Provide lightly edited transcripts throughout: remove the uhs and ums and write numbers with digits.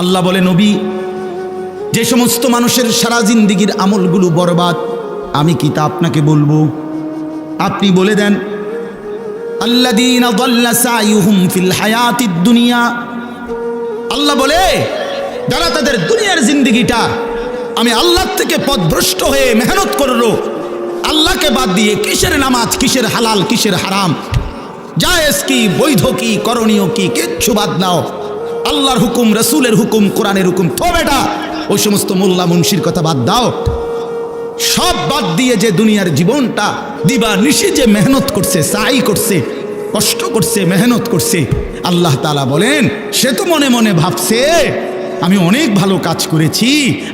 আল্লাহ বলে, নবী, যে সমস্ত মানুষের সারা জিন্দিগির আমলগুলো বরবাদ, আমি কি তা আপনাকে বলবো? আপনি বলে দেন, আল্লাযীনা যাল্লা সাইয়ুহুম ফিল হায়াতিদ দুনিয়া। আল্লাহ বলে, যারা তাদের দুনিয়ার জিন্দিগিটা আমি আল্লাহ থেকে পথভ্রষ্ট হয়ে মেহনত করলো, আল্লাহকে বাদ দিয়ে কিসের নামাজ, কিসের হালাল, কিসের হারাম, জায়েজ কি, বৈধ কি, করণীয় কি, কিচ্ছু বাদ দাও, আল্লাহর হুকুম, রসুলের হুকুম, কোরআনের হুকুম, তো বেটা ওই সমস্ত মোল্লা মুন্সির কথা বাদ দাও, সব বাদ দিয়ে যে দুনিয়ার জীবনটা দিবা নিশি যে মেহনত করছে, সাই করছে, কষ্ট করছে, মেহনত করছে, আল্লাহ তাআলা বলেন সে তো মনে মনে ভাবছে আমি অনেক ভালো কাজ করেছি।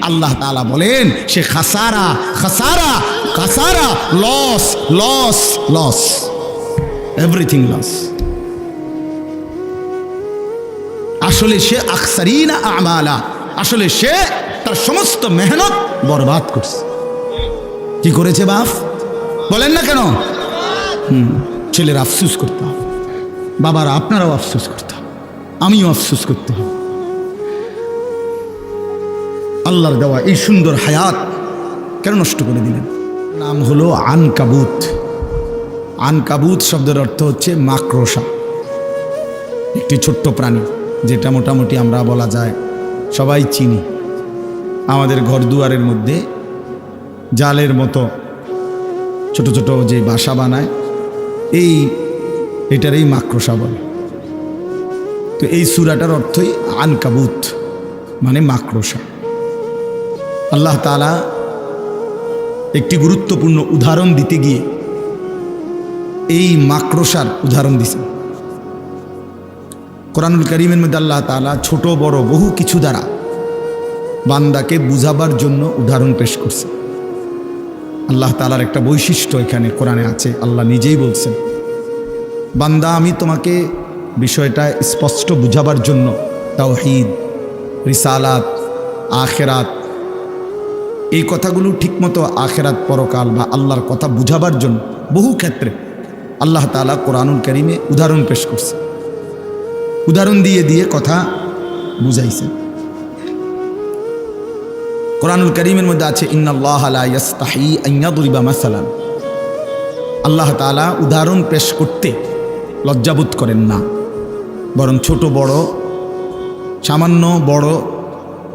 আল্লাহ তাআলা বলেন সে খাসারা খাসারা খাসারা, loss loss loss, everything loss. আসলে সে আকসারিনা আমালা, আসলে সে তার সমস্ত মেহনত বরবাদ করছে। কি করেছে বাপ? বলেন না কেন? ছেলের আফসুস করতে হবে, বাবারা আপনারাও আফসুস করতে হবে, আমিও আফসুস করতে হবে। আল্লাহর দেওয়া এই সুন্দর হায়াত কেন নষ্ট করে দিলেন? নাম হলো আনকাবুত। আনকাবুত শব্দের অর্থ হচ্ছে মাকড়সা, একটি ছোট্ট প্রাণী যেটা মোটামুটি আমরা বলা যায় সবাই চিনি। আমাদের ঘর দুয়ারের মধ্যে জালের মতো ছোট ছোট যে বাসা বানায়, এটারই মাকড়সা বলে। তো এই সূরাটার অর্থই আনকাবুত, মানে মাকড়সা। আল্লাহ তাআলা একটি গুরুত্বপূর্ণ উদাহরণ দিতে গিয়ে এই মাকড়সার উদাহরণ দিয়েছেন। কোরআনুল কারীমের মধ্যে আল্লাহ তাআলা ছোট বড় বহু কিছু দ্বারা বান্দাকে বুঝাবার জন্য উদাহরণ পেশ করছে। আল্লাহ তাআলার একটা বৈশিষ্ট্য এখানে কোরআনে আছে। আল্লাহ নিজেই বলছেন, বান্দা আমি তোমাকে বিষয়টা স্পষ্ট বুঝাবার জন্য তাওহীদ, রিসালাত, আখিরাত, এই কথাগুলো ঠিকমতো আখিরাত, পরকাল বা আল্লাহর কথা বুঝাবার জন্য বহু ক্ষেত্রে আল্লাহ তাআলা কোরআনুল কারীমে উদাহরণ পেশ করছে। উদাহরণ দিয়ে দিয়ে কথা বুঝাইছেন। কোরআনুল কারীমের মধ্যে আছে, ইন্নাল্লাহা লা ইয়াস্তাহি আন ইয়াদরিবা মাসালান। আল্লাহ তাআলা উদাহরণ পেশ করতে লজ্জাবোধ করেন না, বরং ছোট বড়, সামান্য বড়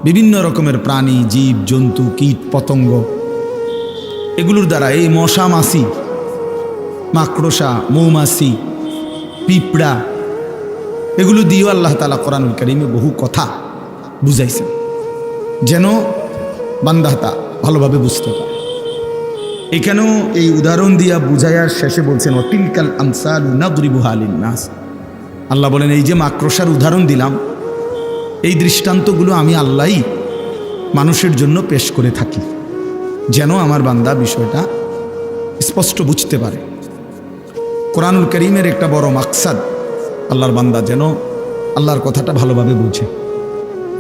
বিভিন্ন রকমের প্রাণী, জীব জন্তু, কীট পতঙ্গ, এগুলোর দ্বারা, এই মশা মাছি, মাকড়সা, মৌমাছি, পিঁপড়া, এগুলো দিয়েও আল্লাহ তাআলা কোরআনুল কারীমে বহু কথা বুঝাইছেন, যেন বান্দা তা ভালোভাবে বুঝতে পারে। এখানেও এই উদাহরণ দিয়া বুঝাইয়ার শেষে বলছেন, ওয়াতিলকাল আমসালু নাদরিবুহা লিন্নাস। আল্লাহ বলেন, এই যে মাকড়সার উদাহরণ দিলাম, এই দৃষ্টান্তগুলো আমি আল্লাহই মানুষের জন্য পেশ করে থাকি, যেন আমার বান্দা বিষয়টা স্পষ্ট বুঝতে পারে। কোরআনুল কারীমের একটা বড় মাকসাদ আল্লাহর বান্দা যেন আল্লাহর কথাটা ভালোভাবে বুঝে।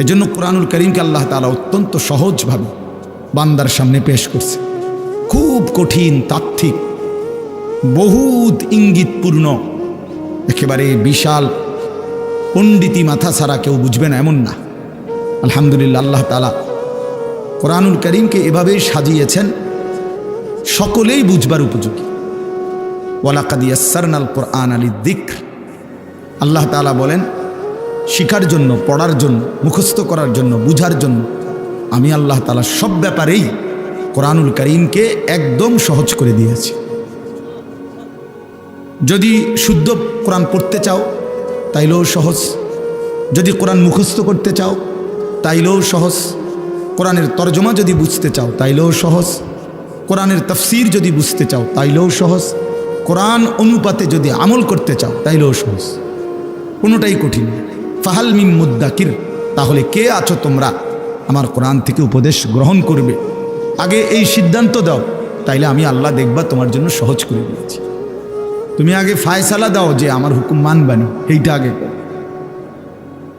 এজন্য কোরআনুল কারীমকে আল্লাহ তাআলা অত্যন্ত সহজভাবে বান্দার সামনে পেশ করছে। খুব কঠিন, তাত্ত্বিক, বহুত ইঙ্গিতপূর্ণ, একেবারে বিশাল পণ্ডিতি মাথা ছাড়া কেউ বুঝবে না এমন না। আলহামদুলিল্লাহ, আল্লাহ তাআলা কোরআনুল কারীমকে এভাবেই সাজিয়েছেন সকলেই বুঝবার উপযোগী। ওয়ালাকাদ ইয়াসসারনাল কুরআনা লিযিকর। আল্লাহ তাআলা বলেন, শিখার জন্য, পড়ার জন্য, মুখস্থ করার জন্য, বুঝার জন্য আমি আল্লাহ তাআলা সব ব্যাপারেই কোরআনুল কারীমকে একদম সহজ করে দিয়েছি। যদি শুদ্ধ কোরআন পড়তে চাও তাইলেও সহজ, যদি কোরআন মুখস্থ করতে চাও তাইলেও সহজ, কোরআনের তরজমা যদি বুঝতে চাও তাইলেও সহজ, কোরআনের তাফসীর যদি বুঝতে চাও তাইলেও সহজ, কোরআন অনুপাতে যদি আমল করতে চাও তাইলেও সহজ, কোনোটাই কঠিন। ফাহাল মিন মুদ্দাকির, তাহলে কে আছো তোমরা আমার কোরআন থেকে উপদেশ গ্রহণ করবে? আগে এই সিদ্ধান্ত দাও, তাইলে আমি আল্লাহ দেখবা তোমার জন্য সহজ করে দিয়েছি। তুমি আগে ফায়সালা দাও যে আমার হুকুম মানবানি, এইটা আগে করো।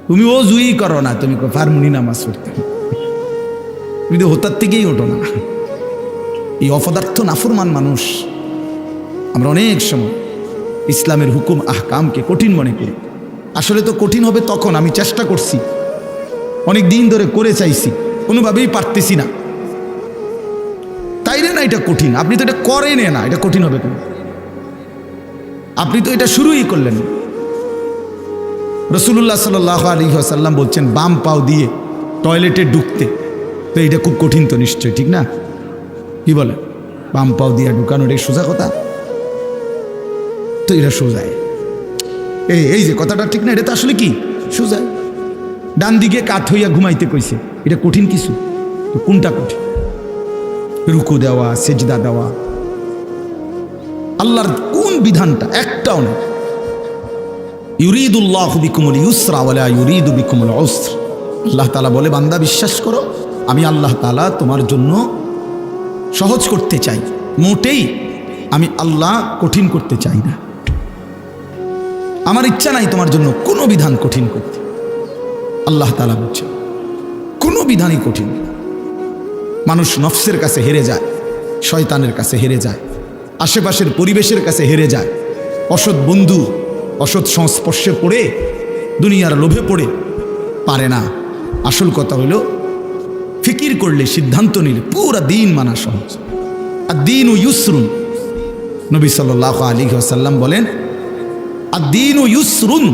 তুমি ও জুই করো না, তুমি ফারমুনি নামাজ পড়তে, তুমি তো হোতার থেকেই ওঠো না। এই অপদার্থ নাফরমান মানুষ আমরা অনেক সময় ইসলামের হুকুম আহকামকে কঠিন মনে করি। আসলে তো কঠিন হবে তখন, আমি চেষ্টা করছি, অনেক দিন ধরে করে চাইছি, কোনোভাবেই পারতেছি না। তাইলে না এটা কঠিন, আপনি তো এটা করেন না, এটা কঠিন হবে কেন? আপনি তো এটা শুরুই করলেন। রাসূলুল্লাহ সাল্লাল্লাহু আলাইহি ওয়াসাল্লাম বলছেন বাম পাও দিয়ে টয়লেটে ঢুকতে, তো এটা খুব কঠিন তো নিশ্চয়ই, ঠিক না? কি বলে বাম পাও দিয়ে ঢুকানো, এটা সোজা কথা? তো এটা সোজায়, এই যে কথাটা ঠিক না, এটা তো আসলে কি সোজায়। ডান দিকে কাত হইয়া ঘুমাইতে কইছে, এটা কঠিন কিছু? তো কোনটা কঠিন? রুকু দেওয়া, সেজদা দেওয়া, আল্লাহর কোন বিধানটা? একটাও না। ইউরিদুল্লাহু বিকুমুল ইউসরা ওয়ালা ইউরিদু বিকুমুল উসর। আল্লাহ তাআলা বলে, বান্দা বিশ্বাস করো, আমি আল্লাহ তাআলা তোমার জন্য সহজ করতে চাই, মোটেই আমি আল্লাহ কঠিন করতে চাই না। আমার ইচ্ছা নাই তোমার জন্য কোনো বিধান কঠিন করতে। আল্লাহ তাআলা বলছেন কোনো বিধানই কঠিন। মানুষ নফসের কাছে হেরে যায়, শয়তানের কাছে হেরে যায়, আশেপাশের পরিবেশের কাছে হেরে যায়, অসৎ বন্ধু, অসৎ সংস্পর্শে পড়ে, দুনিয়ার লোভে পড়ে পারে না। আসল কথা হলো ফিকির করলে, সিদ্ধান্ত নিলে পুরা দিন মানা সহজ। আর দিন ও ইউসরুন, নবী সাল্লাল্লাহু আলাইহি ওয়াসাল্লাম বলেন আর দিন ও ইউসরুন,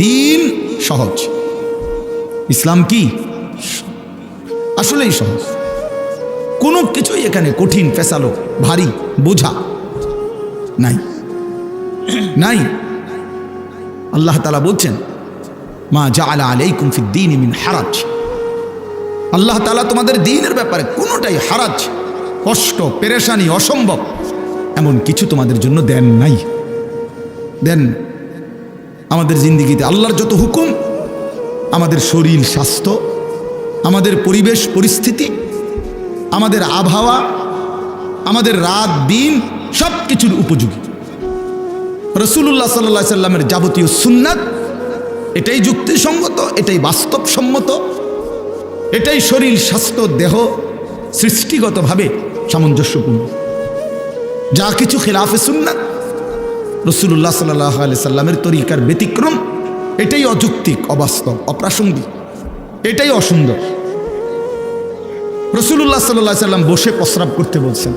দিন সহজ। ইসলাম কি আসলেই সহজ, কোনো কিছুই এখানে কঠিন, ফেসালো, ভারী, বোঝা নাই নাই। আল্লাহ তাআলা বলছেন মা জাআলা আলাইকুম ফিদ-দীনি মিন হারাজ। আল্লাহ তাআলা তোমাদের দ্বীনের ব্যাপারে কোনোটাই হারাজ, কষ্ট, পেরেশানি, অসম্ভব এমন কিছু তোমাদের জন্য দেন নাই, দেন। আমাদের জিন্দেগিতে আল্লাহর যত হুকুম, আমাদের শরীর স্বাস্থ্য, আমাদের পরিবেশ পরিস্থিতি, আমাদের আবহাওয়া, আমাদের রাত দিন, সব কিছুর উপযোগী। রাসূলুল্লাহ সাল্লাল্লাহু আলাইহি সাল্লামের যাবতীয় সুন্নাত, এটাই যুক্তিসঙ্গত, এটাই বাস্তবসম্মত, এটাই শরীর স্বাস্থ্য দেহ সৃষ্টিগতভাবে সামঞ্জস্যপূর্ণ। যা কিছু খেলাফে সুন্নাত, রাসূলুল্লাহ সাল্লাল্লাহু আলাইহি সাল্লামের তরিকার ব্যতিক্রম, এটাই অযৌক্তিক, অবাস্তব, অপ্রাসঙ্গিক, এটাই অসুন্দর। রাসূলুল্লাহ সাল্লাল্লাহু আলাইহি সাল্লাম বসে প্রস্রাব করতে বলছেন,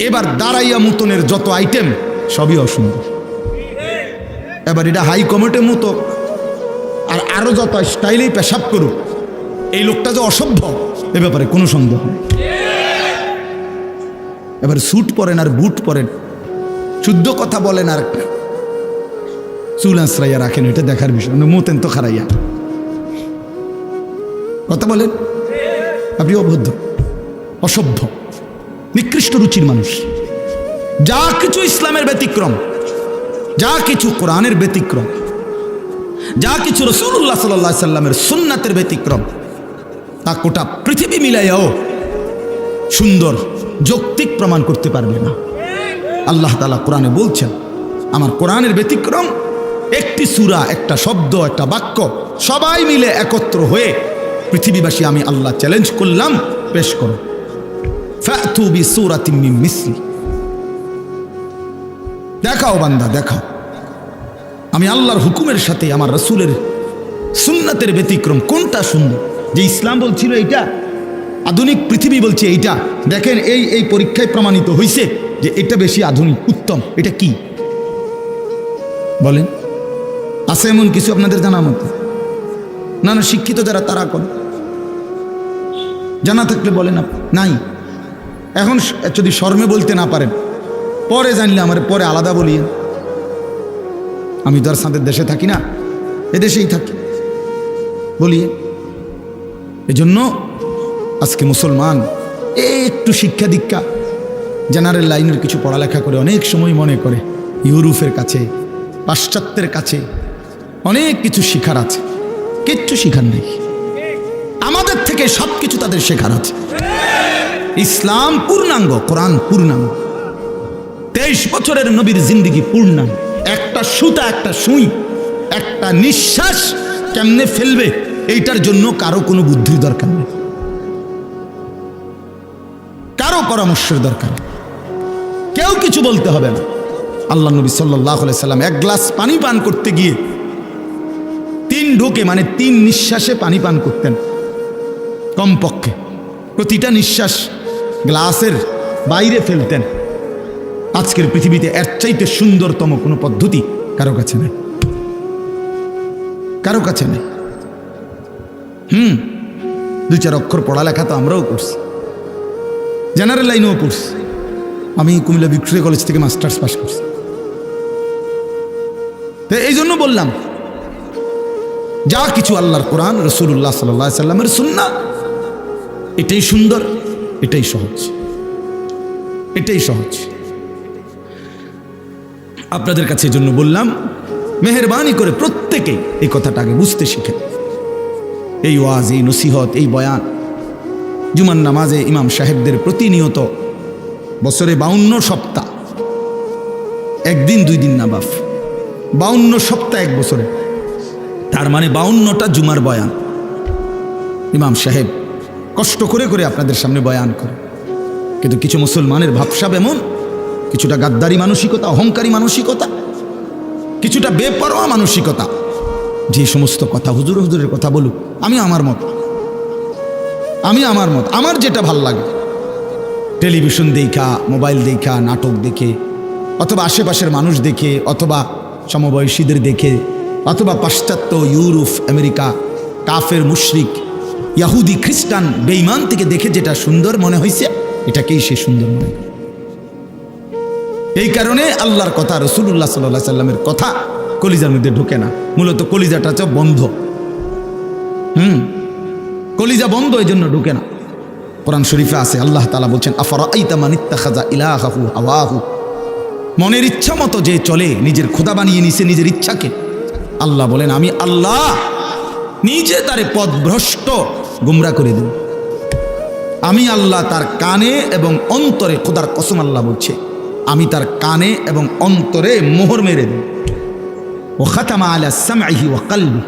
এবার দাঁড়াইয়া মুতনের যত আইটেম সবই অসুন্দর। এবার এটা হাই কমিটির মতো আর আরো যত স্টাইলেই পেশাব করুক, এই লোকটা যে অসভ্য এ ব্যাপারে কোনো সন্দেহ নেই। এবার স্যুট পরেন আর বুট পরেন, শুদ্ধ কথা বলেন আর চুল আঁচড়াইয়া রাখেন, এটা দেখার বিষয়। মোতেন তো খারাইয়া কথা বলেন, আপনি অবদ্ধ, অসভ্য, নিকৃষ্ট রুচির মানুষ। যা কিছু ইসলামের ব্যতিক্রম, যা কিছু কোরআনের ব্যতিক্রম, যা কিছু রাসূলুল্লাহ সাল্লাল্লাহু আলাইহি সাল্লামের সুন্নাতের ব্যতিক্রম, তা গোটা পৃথিবী মিলাইয়াও সুন্দর যৌক্তিক প্রমাণ করতে পারবে না। আল্লাহ তাআলা কোরআনে বলছেন, আমার কোরআনের ব্যতিক্রম একটি সূরা, একটা শব্দ, একটা বাক্য, সবাই মিলে একত্র হয়ে পৃথিবীবাসী আমি আল্লাহ চ্যালেঞ্জ করলাম, পেশ করো, ফাতু বিসূরাতিন মিন মিসলি। দেখাও বান্দা, দেখাও আমি আল্লাহর হুকুমের সাথে আমার রাসূলের সুন্নাতের ব্যতিক্রম কোনটা সুন্দর। যে ইসলাম বলছিল এইটা, আধুনিক পৃথিবী বলছে এইটা, দেখেন এই পরীক্ষায় প্রমাণিত হয়েছে যে এটা বেশি আধুনিক, উত্তম। এটা কি বলেন? আছে এমন কিছু আপনাদের জানা মতো? না না, শিক্ষিত যারা তারা করে, জানা থাকলে বলেন। নাই, এখন যদি শর্মে বলতে না পারেন, পরে জানলে আমার পরে আলাদা বলিয়েন। আমি তো আর সাঁদের দেশে থাকি না, এদেশেই থাকি, বলিয়ে। এজন্য আজকে মুসলমান একটু শিক্ষা দীক্ষা, জেনারেল লাইনের কিছু পড়ালেখা করে অনেক সময় মনে করে ইউরোপের কাছে, পাশ্চাত্যের কাছে অনেক কিছু শিখার আছে। কিচ্ছু শিখার নেই, আমাদের থেকে সব কিছু তাদের শেখার আছে। ইসলাম পূর্ণাঙ্গ, কোরআন পূর্ণাঙ্গ, 23 বছরের নবীর জিন্দেগি পূর্ণাঙ্গ। একটা সুতা, একটা সুই, একটা নিঃশ্বাস কেমনে ফেলবে এইটার জন্য কারো কোনো বুদ্ধির দরকার নেই, কারো পরামর্শের দরকার, কেউ কিছু বলতে হবে না। আল্লাহ নবী সাল্লাল্লাহু আলাইহি সাল্লাম এক গ্লাস পানি পান করতে গিয়ে 3 ঢোকে মানে 3 নিঃশ্বাসে পানি পান করতেন কমপক্ষে, প্রতিটা নিঃশ্বাস গ্লাসের বাইরে ফেলতেন। আজকের পৃথিবীতে এর চাইতে সুন্দরতম কোনো পদ্ধতি কারো কাছে নেই, কারো কাছে নেই। 2-4 অক্ষর পড়ালেখা তো আমরাও করছি, জেনারেল লাইনেও পড়ছি। আমি কুমিল্লা ভিক্টোরিয়া কলেজ থেকে মাস্টার্স পাস করছি। তো এই জন্য বললাম, যা কিছু আল্লাহর কোরআন, রাসূলুল্লাহ সাল্লাল্লাহু আলাইহি সাল্লামের সুন্নাহ, এটাই সুন্দর, এটাই সহজ, এটাই সহজ। আপনাদের কাছে এই জন্য বললাম, মেহেরবানি করে প্রত্যেকেই এই কথাটা আগে বুঝতে শিখেন। এই ওয়াজ, এই নসিহত, এই বয়ান, জুমার নামাজে ইমাম সাহেবদের প্রতিনিয়ত বছরে 52 সপ্তাহ, একদিন 2 দিন না বাফ, 52 সপ্তাহ এক বছরে, তার মানে 52টা জুমার বয়ান ইমাম সাহেব কষ্ট করে করে আপনাদের সামনে বয়ান করে। কিন্তু কিছু মুসলমানের ভাবসাব এমন, কিছুটা গাদ্দারি মানসিকতা, অহংকারী মানসিকতা, কিছুটা বেপরোয়া মানসিকতা, যে সমস্ত কথা হুজুরের কথা বলুক, আমি আমার মত, আমার যেটা ভাল লাগে, টেলিভিশন দেখা, মোবাইল দেখা, নাটক দেখে, অথবা আশেপাশের মানুষ দেখে, অথবা সমবয়সীদের দেখে, অথবা পাশ্চাত্য, ইউরোপ, আমেরিকা, কাফের, মুশরিক, ইয়াহুদি, খ্রিস্টান, বেঈমান থেকে দেখে যেটা সুন্দর মনে হয়েছে, এটাকেই সে সুন্দর মনে করে। এই কারণে আল্লাহর কথা, রাসূলুল্লাহ সাল্লাল্লাহু আলাইহি সাল্লামের কথা কলিজার মধ্যে ঢোকে না। মূলত কলিজাটা তো বন্ধ, কলিজা বন্ধ, এই জন্য ঢোকে না। কোরআন শরীফে আছে, আল্লাহ তাআলা বলছেন, আফারাআইতা মান ইত্তাখাযা ইলাহাহু হাওয়াহু, মনের ইচ্ছা মতো যে চলে, নিজের খোদা বানিয়ে নিছে নিজের ইচ্ছাকে। আল্লাহ বলেন, আমি আল্লাহ নিজে তারে পথভ্রষ্ট, গুমরা করে দেব। আমি আল্লাহ তার কানে এবং অন্তরে, খোদার কসম আল্লাহ বলছে, আমি তার কানে এবং অন্তরে মোহর মেরে দেব। ও খাতামা আলা সামঈহি ওয়া কলবি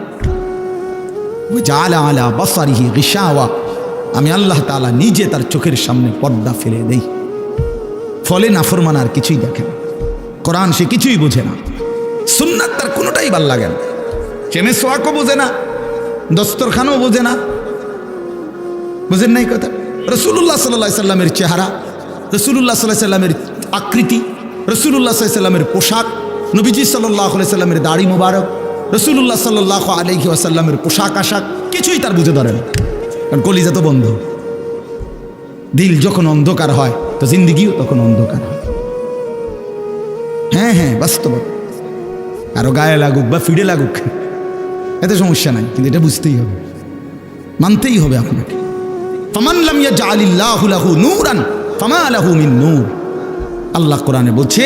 ওয়া জাআলা আলা বাসারিহি গিশাওয়া, আমি আল্লাহ তাআলা নিজে তার চোখের সামনে পর্দা ফেলে দেই। ফলে নাফরমান আর কিছুই দেখে না, কোরআন সে কিছুই বোঝে না, সুন্নাত তার কোনোটাই ভাল লাগে না, সে মেসওয়াকও বোঝে না, দস্তরখানও বোঝে না। বুঝেন নাই কথা? রাসূলুল্লাহ সাল্লাল্লাহু আলাইহি সাল্লামের চেহারা, রাসূলুল্লাহ সাল্লাল্লাহু আলাইহি সাল্লামের আকৃতি, রাসূলুল্লাহ সাল্লাল্লাহু আলাইহি সাল্লামের পোশাক, নবীজি সাল্লাল্লাহু আলাইহি সাল্লামের দাড়ি মোবারক, রাসূলুল্লাহ সাল্লাল্লাহু আলাইহি ওয়াসাল্লামের পোশাক আশাক, কিছুই তার বুঝে ধরে না, কারণ কলিজা তো বন্ধ। দিল যখন অন্ধকার হয় তো জিন্দিগিও তখন অন্ধকার হয়। হ্যাঁ, বাস্তব। আরো গায়ে লাগুক বা ফিডে লাগুক, এতে সমস্যা নাই, কিন্তু এটা বুঝতেই হবে, মানতেই হবে আপনাকে। ফামান লাম ইয়াজআলিল্লাহু লাহু নূরান ফামা লাহু মিন নূর, আল্লাহ কোরআনে বলছে,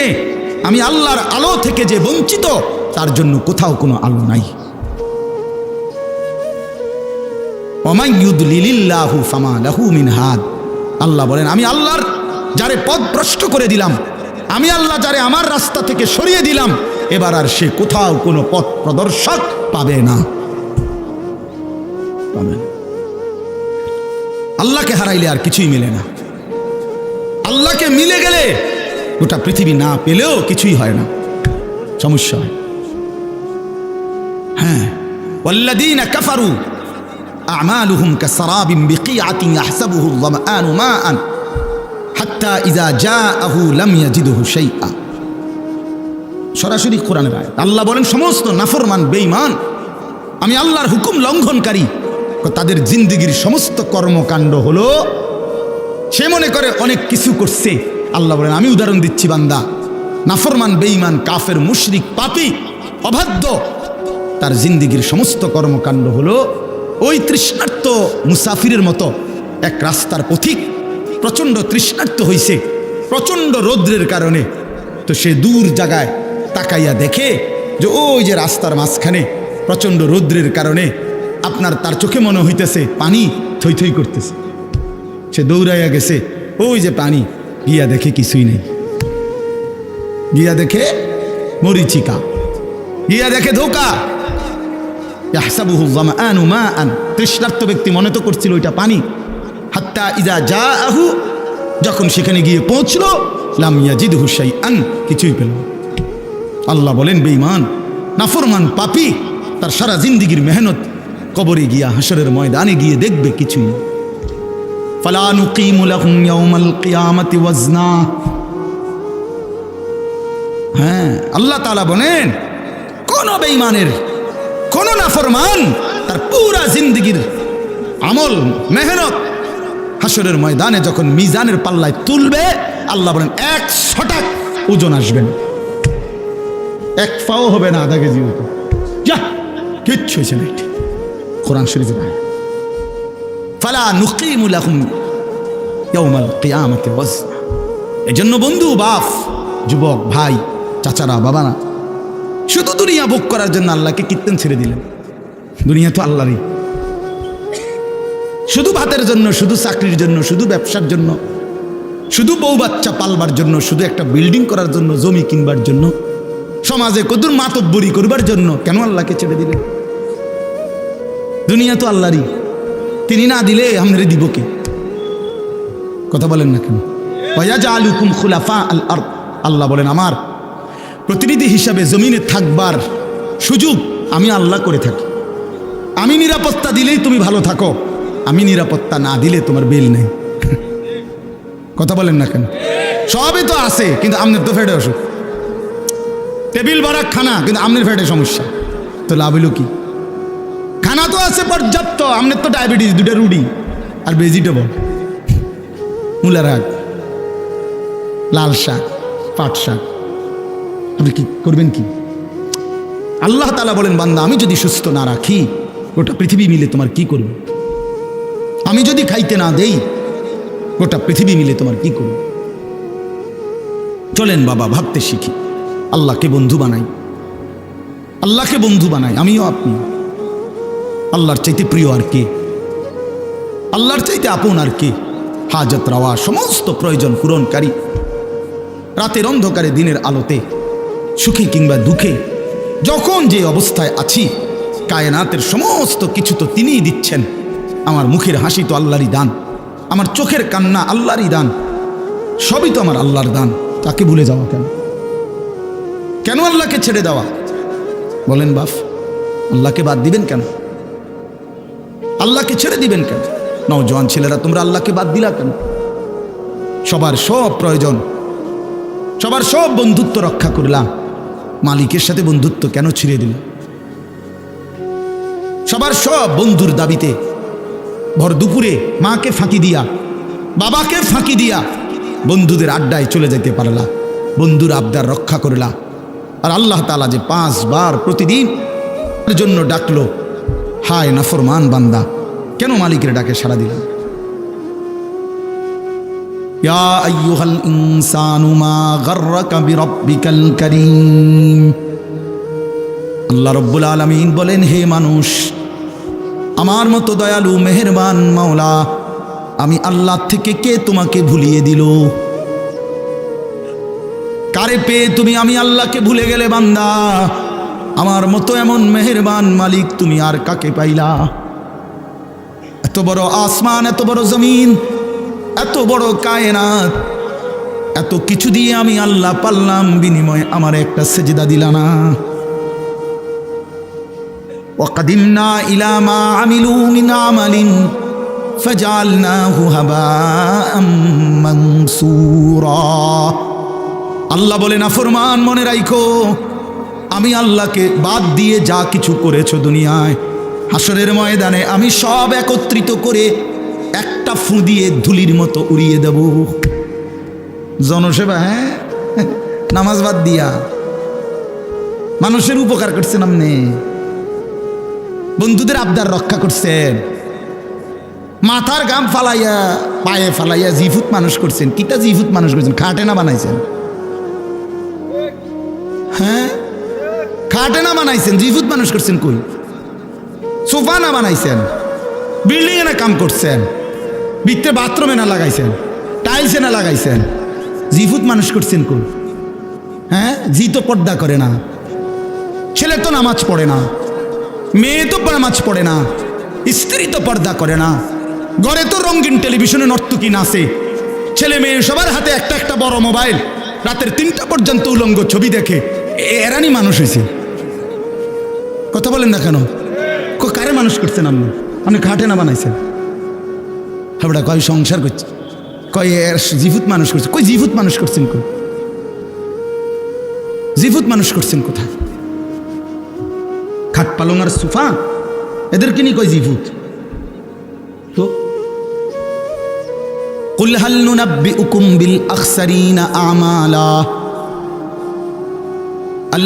আমি আল্লাহর আলো থেকে যে বঞ্চিত, তার জন্য কোথাও কোনো আলো নাই। ওয়ামান ইউদলিলিল্লাহু ফামা লাহু মিন হাদ, আল্লাহ বলেন, আমি আল্লাহর যারে পথ ভ্রষ্ট করে দিলাম, আমি আল্লাহ যারে আমার রাস্তা থেকে সরিয়ে দিলাম, এবার আর সে কোথাও কোনো পথ প্রদর্শক পাবে না। আল্লাহকে হারাইলে আর কিছুই মিলে না, আল্লাহকে মিলে গেলে গোটা পৃথিবী না পেলেও কিছুই হয় না, সমস্যা হয়। হ্যাঁ, ওয়াল্লাযীনা কাফারু আ'মালুহুম কাসারাবিন বিকিআতিন ইয়াহসাবুহু আয-যামআনু মাআন হাত্তা ইযা জাআহু লাম ইয়াজিদহু শাইআ। সরাসরি কোরআনের আয়াত। আল্লাহ বলেন, সমস্ত নাফরমান, বেঈমান, আমি আল্লাহর হুকুম লঙ্ঘনকারী, তাদের জিন্দেগির সমস্ত কর্মকাণ্ড হলো, সে মনে করে অনেক কিছু করছে। আল্লাহ বলেন, আমি উদাহরণ দিচ্ছি বান্দা, নাফরমান, বেঈমান, কাফের, মুশরিক, পাপী, অবাধ্য, তার জিন্দেগির সমস্ত কর্মকাণ্ড হলো ওই তৃষ্ণার্ত মুসাফিরের মতো, এক রাস্তার পথিক, প্রচণ্ড তৃষ্ণার্ত হইছে প্রচণ্ড রৌদ্রের কারণে, তো সে দূর জায়গায় তাকাইয়া দেখে যে ওই যে রাস্তার মাঝখানে প্রচণ্ড রৌদ্রের কারণে আপনার তার চোখে মনে হইতেছে পানি থই থই করতেছে। সে দৌড়াইয়া গেছে, ওই যে পানি, গিয়া দেখে কিছুই নেই, গিয়া দেখে মরিচিকা, গিয়া দেখে ধোকা। ইয়াহসাবুহু যামআনু মাআন, তৃষ্ণার্ত ব্যক্তি মনে তো করছিল ওইটা পানি। হাত্তা ইযা জাআহু, যখন সেখানে গিয়ে পৌঁছলো, লাম ইয়াজিদহু শাইআন, কিছুই পেল না। আল্লাহ বলেন, বেঈমান, নাফরমান, পাপী, তার সারা জিন্দিগির মেহনত কবরে গিয়া হাসরের ময়দানে গিয়ে দেখবে কিছুই। ফালা নুকিমু লাহুম ইয়াউমাল কিয়ামাতি ওয়াজনা। হ্যাঁ, আল্লাহ তাআলা বলেন কোন বেঈমানের, কোন নাফরমান তার পুরা জিন্দিগির আমল মেহনত হাসরের ময়দানে যখন মিজানের পাল্লায় তুলবে, আল্লাহ বলেন 100 টাক ওজন আসবেন, এক পাও হবে না আধা কেজি মতো। যা কিচ্ছু হয়েছে না। কোরআন শরীফে ফালা নুকিমু লাহুম ইয়াউমাল কিয়ামাতি ওয়াজনা। এজন্য বন্ধু, বাপ, যুবক, ভাই, চাচারা, বাবারা, শুধু দুনিয়া ভোগ করার জন্য আল্লাহকে কীর্তন ছেড়ে দিলেন। দুনিয়া তো আল্লাহরই। শুধু ভাতের জন্য, শুধু চাকরির জন্য, শুধু ব্যবসার জন্য, শুধু বউ বাচ্চা পালবার জন্য, শুধু একটা বিল্ডিং করার জন্য, জমি কিনবার জন্য, সমাজে কদুর মাতব্বরি করবার জন্য কেন আল্লাহকে ছেড়ে দিলেন? দুনিয়া তো আল্লাহরই। তিনি না দিলে আমরা দিব কে? কথা বলেন না কেন? ওয়ায়াজআলুকুম খুলাফা আল আরদ। আল্লাহ বলেন আমার প্রতিনিধি হিসাবে জমিনে থাকবার সুযোগ আমি আল্লাহ করে থাকি। আমি নিরাপত্তা দিলেই তুমি ভালো থাকো, আমি নিরাপত্তা না দিলে তোমার বেল নেই। কথা বলেন না কেন? সবই তো আছে, কিন্তু আপনার তো ফেটে অসুখ। টেবিল ভরা খানা, কিন্তু আপনার ফেটে সমস্যা, তো লাভ হইল কি? খানা তো আছে পর্যাপ্ত, আপনার তো ডায়াবেটিস, 2টা রুটি আর ভেজিটেবল, মূলা শাক, লাল শাক, পাট শাক, আপনি কি করবেন কি? আল্লাহ তাআলা বলেন বান্দা আমি যদি সুস্থ না রাখি গোটা পৃথিবী মিলে তোমার কি করবে? আমি যদি খাইতে না দেই গোটা পৃথিবী মিলে তোমার কি করবে? চলেন বাবা ভাবতে শিখি, আল্লাহকে বন্ধু বানাই, আল্লাহকে বন্ধু বানাই, আমিও আপনি। আল্লাহর চাইতে প্রিয় আর কে? আল্লাহর চাইতে আপন আর কে? হাজত রাওয়া সমস্ত প্রয়োজন পূরণকারী, রাতের অন্ধকারে দিনের আলোতে, সুখে কিংবা দুঃখে, যখন যে অবস্থায় আছি, কায়নাতের সমস্ত কিছু তো তিনিই দিচ্ছেন। আমার মুখের হাসি তো আল্লাহরই দান, আমার চোখের কান্না আল্লাহরই দান, সবই তো আমার আল্লাহর দান। তাকে ভুলে যাওয়া কেন? কেন আল্লাহকে ছেড়ে দেওয়া? বলেন বাপ, আল্লাহকে বাদ দিবেন কেন? আল্লাহকে ছেড়ে দিবেন কেন? নওজোয়ান ছেলেরা তোমরা আল্লাহকে বাদ দিলা কেন? সবার সব প্রয়োজন, সবার সব বন্ধুত্ব রক্ষা করলাম, মালিকের সাথে বন্ধুত্ব কেন ছিঁড়ে দিল? সবার সব বন্ধুর দাবিতে ভর দুপুরে মাকে ফাঁকি দিয়া, বাবাকে ফাঁকি দিয়া বন্ধুদের আড্ডায় চলে যেতে পারলা, বন্ধুর আবদার রক্ষা করলা। আর আল্লাহ তাআলা যে 5 বার প্রতিদিন জন্য ডাকলো, হায় নাফরমান বান্দা, কেন মালিকের ডাকে সাড়া দিলাম? ইয়া আইয়ুহাল ইনসানু মা গাররাকা বিরাব্বিকাল কারীম। আল্লাহ রাব্বুল আলামিন বলেন, হে মানুষ, আমার মতো দয়ালু মেহেরবান মাওলা আমি আল্লাহ থেকে কে তোমাকে ভুলিয়ে দিল? কারে পেয়ে তুমি আমি আল্লাহকে ভুলে গেলে বান্দা? আমার মতো এমন মেহেরবান মালিক তুমি আর কাকে পাইলা? এত বড় আসমান, এত বড় জমিন, এত বড় কায়নাত, এত কিছু দিয়ে আমি আল্লাহ পাল্লাম, বিনিময়ে আমার একটা সেজদা দিলা না। ওয়াকাদিমনা ইলা মা আমিলু মিন আমালিন ফাজআলনাহু হাবাআম মানসুরা। আল্লাহ বলে নাফরমান মনে রাখো, আমি আল্লাহকে বাদ দিয়ে যা কিছু করেছো দুনিয়ায়, হাসরের ময়দানে আমি সব একত্রিত করে একটা ফু দিয়ে ধুলির মতো উড়িয়ে দেব। জনসেবা, হ্যাঁ, নামাজ বাদ দিয়া মানুষের উপকার করছেন, আপনি বন্ধুদের আবদার রক্ষা করছেন, মাথার গাম ফালাইয়া পায়ে ফালাইয়া জিফুত মানুষ করছেন। কিটা জিফুত মানুষ করছেন? খাটে না বানাইছেন? হ্যাঁ, খাটে না বানাইছেন, জিফুত মানুষ করছেন। কই সোফা না বানাইছেন, বিল্ডিং এ না কাম করছেন, ভিতরে বাথরুমে না লাগাইছেন, টাইলসে না লাগাইছেন, জিফুত মানুষ করছেন। কই? হ্যাঁ, জি তো পর্দা করে না, ছেলে তো নামাজ পড়ে না, মেয়ে তো নামাজ পড়ে না, স্ত্রী তো পর্দা করে না, ঘরে তো রঙিন টেলিভিশনে নর্তকী নাচে, ছেলে মেয়ে সবার হাতে একটা একটা বড় মোবাইল, রাতের 3টা পর্যন্ত উলঙ্গ ছবি দেখে। এরানি মানুষ হয়েছে? কথা বলেন না কেন? কারে মানুষ করছেন আপনি? আপনি খাটে না বানাইছেন? হ্যাঁ, কয় সংসার করছে, কয় জিভুত মানুষ করছে। কই জিভুত মানুষ করছেন? কই জিভুত মানুষ করছেন? কোথায়? খাট পালং আর সোফা এদেরকে নিয়ে কয় জিভুত। তো কুল হাল নুনাব্বিউকুম বিল আখসারিনা আমালা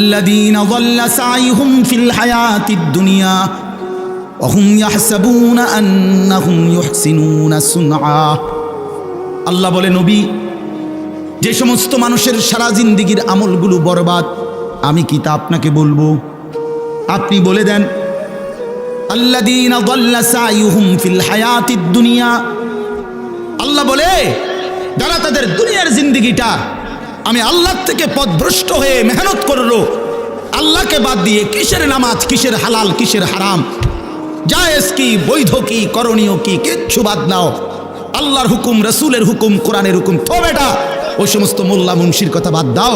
الذين ضل سعيهم في الحياة الدنيا وهم يحسبون أنهم يحسنون صنعا। আল্লাহ বলে, নবী, যে সমস্ত মানুষের সারা জিন্দেগির আমলগুলো বরবাদ, আমি কি তা আপনাকে বলবো? আপনি বলে দেন, আল্লাযীনা দাল্লা সাইয়ুহুম ফিল হায়াতিদ দুনিয়া। আল্লাহ বলে, যারা তাদের দুনিয়ার জিন্দেগিটা আমি আল্লাহ থেকে পথভ্রষ্ট হয়ে মেহনত করলো, আল্লাহকে বাদ দিয়ে কিসের নামাজ, কিসের হালাল, কিসের হারাম, জায়েজ কি, বৈধ কি, করণীয় কি, কিচ্ছু বাদ নাও, আল্লাহর হুকুম, রসুলের হুকুম, কোরআনের হুকুম, তো বেটা ওই সমস্ত মোল্লা মুন্সির কথা বাদ দাও।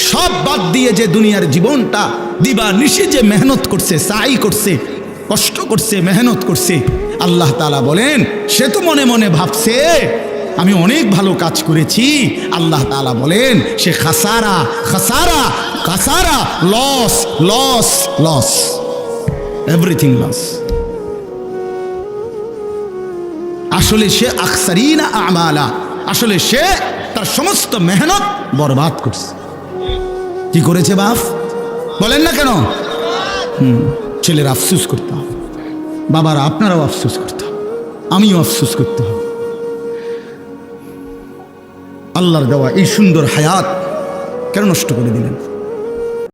সব বাদ দিয়ে যে দুনিয়ার জীবনটা দিবা নিশি যে মেহনত করছে, সাই করছে, কষ্ট করছে, মেহনত করছে, আল্লাহ তাআলা বলেন সে তো মনে মনে ভাবছে আমি অনেক ভালো কাজ করেছি। আল্লাহ তাআলা বলেন সে খাসারা খাসারা খাসারা, loss loss loss, everything loss. আসলে সে আখসারিনা আমালা, আসলে সে তার সমস্ত মেহনত বরবাদ করছে। কি করেছে বাপ? বলেন না কেন? ছেলের আফসোস করতে হবে, বাবারা আপনারাও আফসোস করতে হবে, আমিও আফসোস করতে হবে। আল্লাহর দেওয়া এই সুন্দর হায়াত কেন নষ্ট করে দিলেন?